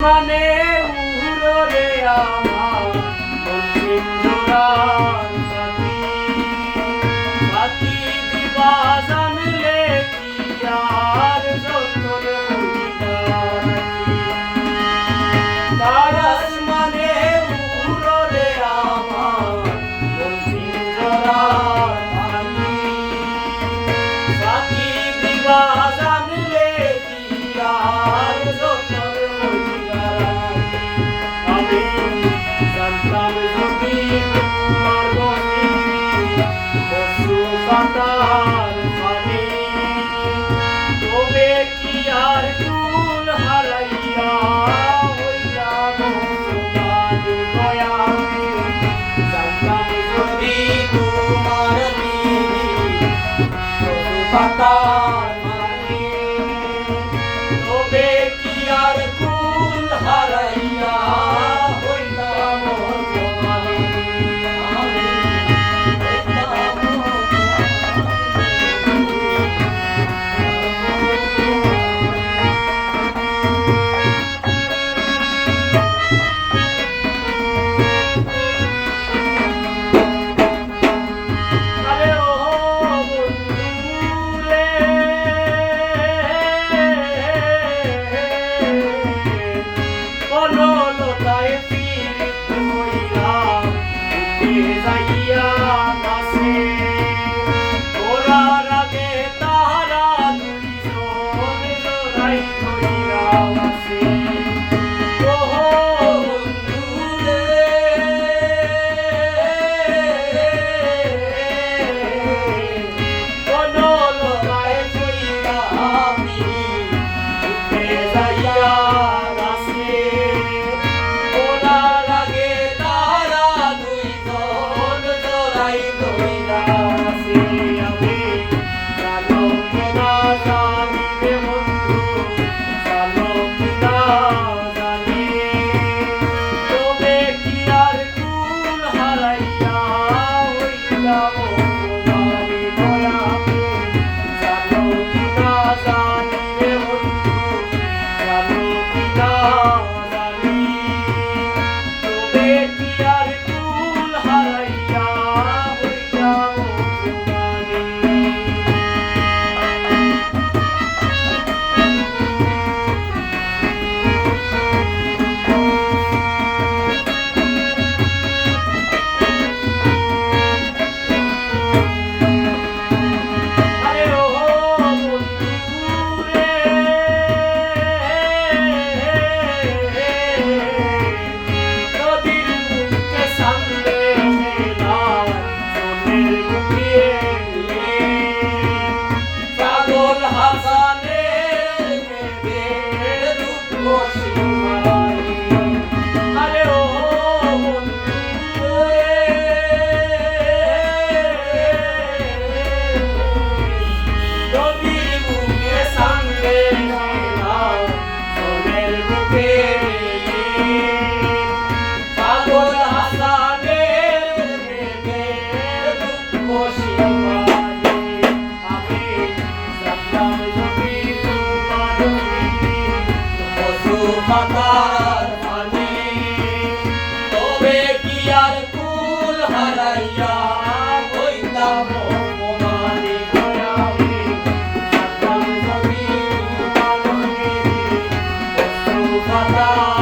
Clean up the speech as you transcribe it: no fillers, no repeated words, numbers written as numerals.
মানে উড়রে আমার অন্তিম জোড়ার সাথী সাথী দিবা জানলে কি আর যতন হইবার তারাস মানে উড়রে আমার অন্তিম জোড়ার সাথী সাথী দিবা জানলে কি আর যতন জানতাম যদি তোমার পশু পাতার ফানে তবে কি আর কুল হারাইয়া হইলাম সোনালি গয়ামে জানতাম যদি তোমার পশু পাতার ফানে তবে কি আর কুল হারাইয়া যাইয়া গাছে ওরার আগে তারা দুইজন জোড়াই ধইরা আছে ও বন্ধুরে কোন লড়াই কইরা আমি উঠে যাইয়া গাছে ওরার আগে তারা দুইজন জোড়াই ধইরা আছে আমি জানো কিনা জানি রে বন্ধু জানো কিনা জানি তবে কি আর কুল হারাইয়া হইলাম তোমারি দয়ামে জানো কিনা জানি রে বন্ধু জানো কিনা জানি তবে কি আর কুল হারাইয়া হইলাম তোমারি আরে ও বন্ধুরে নদীর বুকে সামনে মেলাম সোনের বুকে নিয়ে পাগল হাসানের মেঘের রূপ সীমায় আরে ও বন্ধুরে নদীর বুকে সামনে মেলাম সোনের বুকে নিয়ে পাগল হাসানের মেঘের রূপ সীমায় আমি জানতাম যদি তোমার পশু পাতার ফানে তবে কি আর কুল হারাইয়া হইতাম তোমারি দয়ামে জানতাম যদি তোমার পশু পাতার